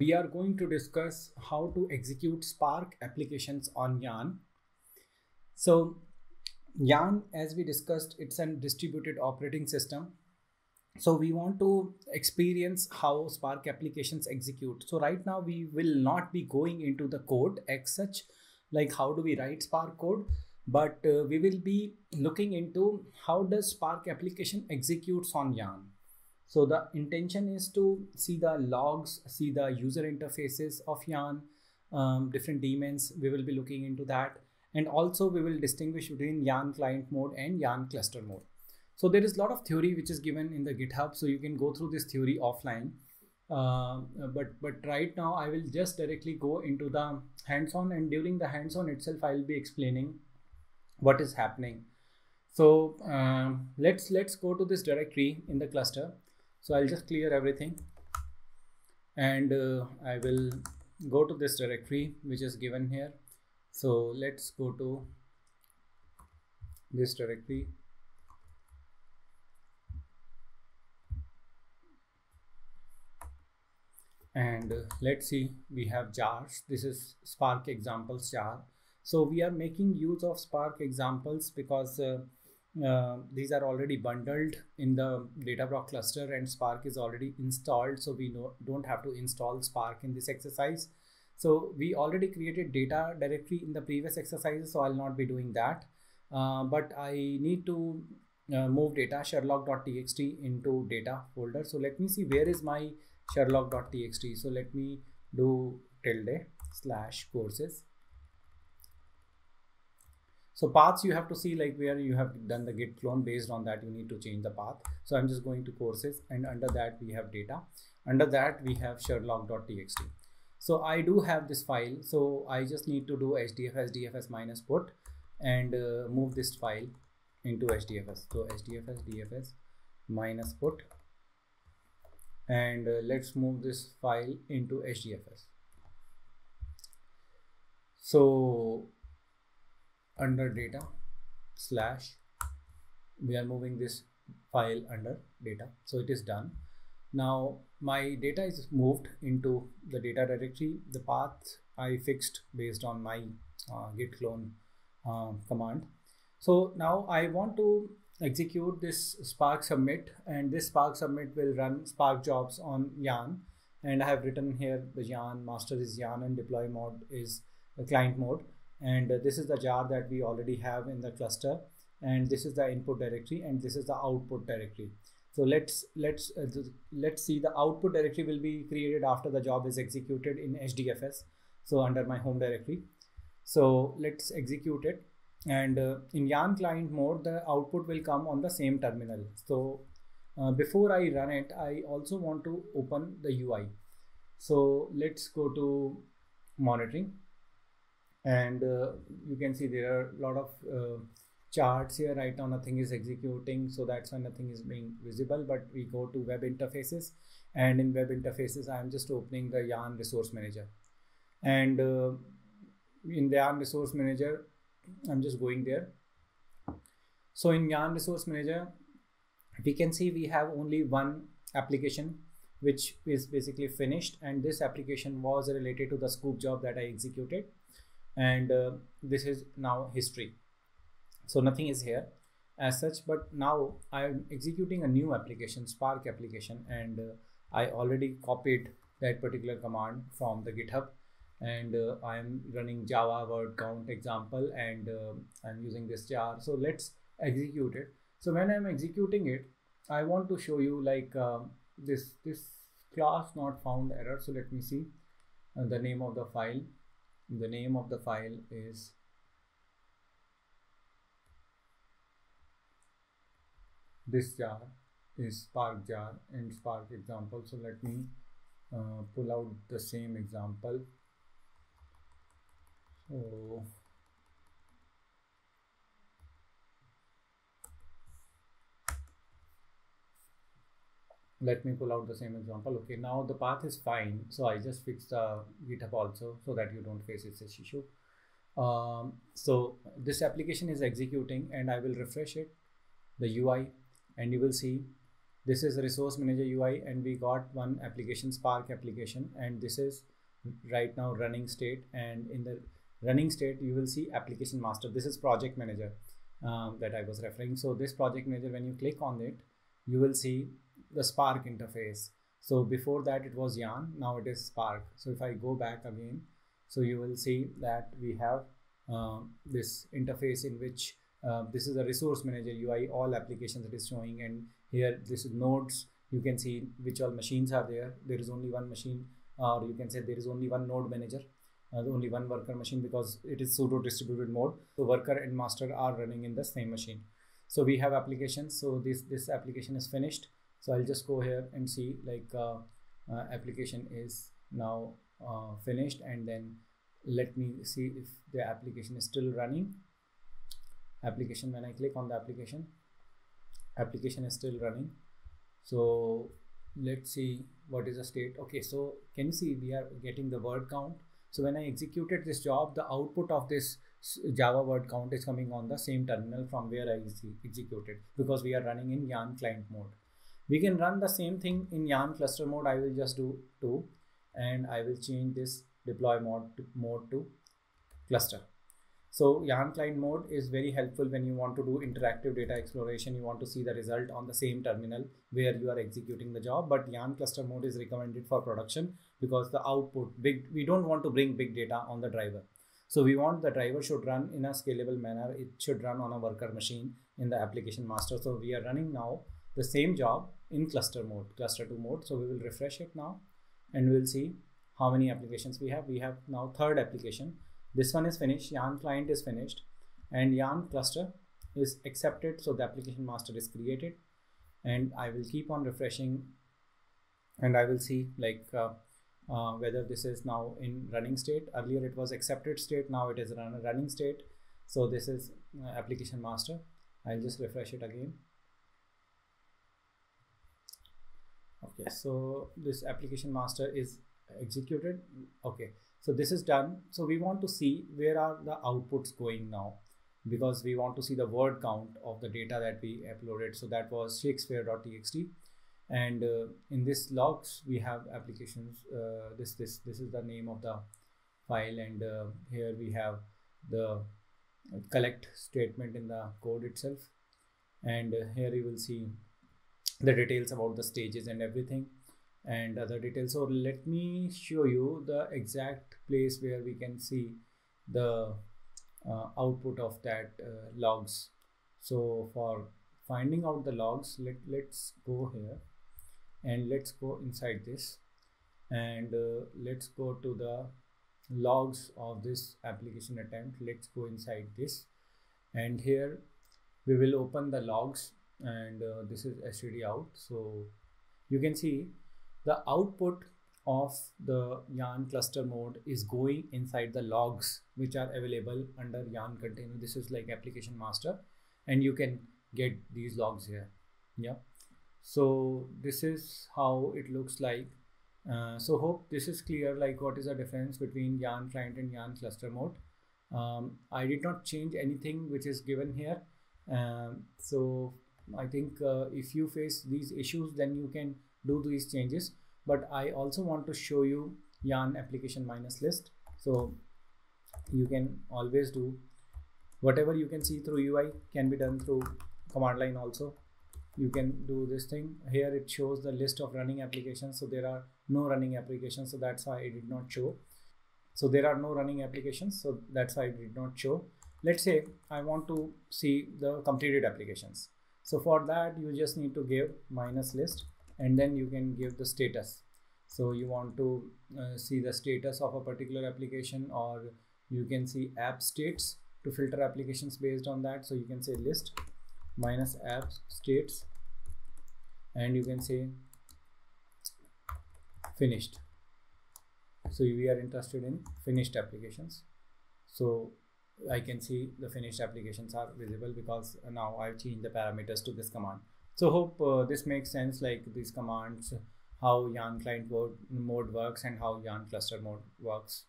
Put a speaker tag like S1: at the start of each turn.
S1: We are going to discuss how to execute Spark applications on Yarn. So Yarn, as we discussed, it's a distributed operating system. So we want to experience how Spark applications execute. So right now we will not be going into the code as such, like how do we write Spark code, but we will be looking into how does Spark application executes on Yarn. So the intention is to see the logs, see the user interfaces of Yarn, different daemons. We will be looking into that. And also we will distinguish between Yarn client mode and Yarn cluster mode. So there is a lot of theory which is given in the GitHub. So you can go through this theory offline. But right now I will just directly go into the hands-on, and during the hands-on itself, I will be explaining what is happening. So let's go to this directory in the cluster. So I'll just clear everything, and I will go to this directory which is given here. So let's go to this directory. And let's see, we have jars. This is Spark examples jar. So we are making use of Spark examples because these are already bundled in the Dataproc cluster and Spark is already installed. So we don't have to install Spark in this exercise. So we already created data directory in the previous exercises, so I'll not be doing that. But I need to move data sherlock.txt into data folder. So let me see, where is my sherlock.txt. So let me do ~courses. So paths you have to see, like where you have done the git clone. Based on that, you need to change the path. So I'm just going to courses, and under that we have data. Under that we have sherlock.txt. So I do have this file. So I just need to do hdfs minus put and move this file into hdfs. So hdfs minus put, and let's move this file into hdfs. So under data slash, we are moving this file under data. So it is done. Now my data is moved into the data directory. The path I fixed based on my git clone command. So now I want to execute this Spark submit, and this Spark submit will run Spark jobs on Yarn. And I have written here the Yarn master is Yarn and deploy mode is the client mode. And this is the jar that we already have in the cluster, and this is the input directory, and this is the output directory. So let's see, the output directory will be created after the job is executed in HDFS. So under my home directory. So let's execute it. And in Yarn client mode, the output will come on the same terminal. So before I run it, I also want to open the UI. So let's go to monitoring, and you can see there are a lot of charts here. Right now nothing is executing, so that's why nothing is being visible. But we go to web interfaces, and in web interfaces I am just opening the Yarn resource manager, and in the Yarn resource manager I'm just going there. So in Yarn resource manager, we can see we have only one application which is basically finished, and this application was related to the scoop job that I executed. And this is now history. So nothing is here as such. But now I am executing a new application, Spark application, and I already copied that particular command from the GitHub, and I am running Java word count example, and I'm using this jar. So let's execute it. So when I'm executing it, I want to show you like this class not found error. So let me see the name of the file. The name of the file is this jar is Spark jar and Spark example. So let me pull out the same example. So let me pull out the same example. Okay, now the path is fine. So I just fixed the GitHub also, so that you don't face this issue. So this application is executing, and I will refresh it, the UI, and you will see This is resource manager UI, and we got one application, Spark application, and this is right now running state. And in the running state you will see application master. This is project manager that I was referring. So this project manager, when you click on it, you will see the Spark interface. So before that it was Yarn, now it is Spark. So if I go back again, so you will see that we have this interface in which this is a resource manager UI, all applications that is showing, and here this is nodes. You can see which all machines are there. There is only one machine, or you can say there is only one node manager, only one worker machine, because it is pseudo distributed mode. So worker and master are running in the same machine. So we have applications. So this application is finished. So I'll just go here and see, like application is now finished, and then let me see if the application is still running. Application, when I click on the application is still running. So let's see what is the state. Okay, so can you see we are getting the word count? So when I executed this job, the output of this Java word count is coming on the same terminal from where I executed, because we are running in Yarn client mode. We can run the same thing in Yarn cluster mode. I will just do 2, and I will change this deploy mode to cluster. So Yarn client mode is very helpful when you want to do interactive data exploration. You want to see the result on the same terminal where you are executing the job. But Yarn cluster mode is recommended for production, because the output we don't want to bring big data on the driver. So we want the driver should run in a scalable manner. It should run on a worker machine in the application master. So we are running now the same job in cluster mode, cluster 2 mode. So we will refresh it now, and we'll see how many applications we have. We have now 3rd application. This one is finished, Yarn client is finished, and Yarn cluster is accepted. So the application master is created, and I will keep on refreshing, and I will see like whether this is now in running state. Earlier it was accepted state, now it is running state. So this is application master. I'll just refresh it again. Okay, so this application master is executed. Okay, so this is done. So we want to see where are the outputs going now, because we want to see the word count of the data that we uploaded. So that was Shakespeare.txt, and in this logs we have applications. This is the name of the file, and here we have the collect statement in the code itself, and here you will see the details about the stages and everything, and other details. So let me show you the exact place where we can see the output of that logs. So for finding out the logs, let's go here, and let's go inside this, and let's go to the logs of this application attempt. Let's go inside this, and here we will open the logs, and this is std out. So you can see the output of the Yarn cluster mode is going inside the logs which are available under Yarn container. This is like application master, and you can get these logs here. Yeah, so this is how it looks like. So hope this is clear, like what is the difference between Yarn client and Yarn cluster mode. I did not change anything which is given here. So I think if you face these issues, then you can do these changes. But I also want to show you Yarn application minus list. So you can always do whatever you can see through UI can be done through command line also. You can do this thing here. It shows the list of running applications. So there are no running applications, so that's why I did not show. So there are no running applications, so that's why I did not show. Let's say I want to see the completed applications. So for that you just need to give minus list, and then you can give the status. So you want to see the status of a particular application, or you can see app states to filter applications based on that. So you can say list minus app states, and you can say finished. So we are interested in finished applications. So I can see the finished applications are visible because now I've changed the parameters to this command. So hope this makes sense, like these commands, how Yarn client mode works and how Yarn cluster mode works.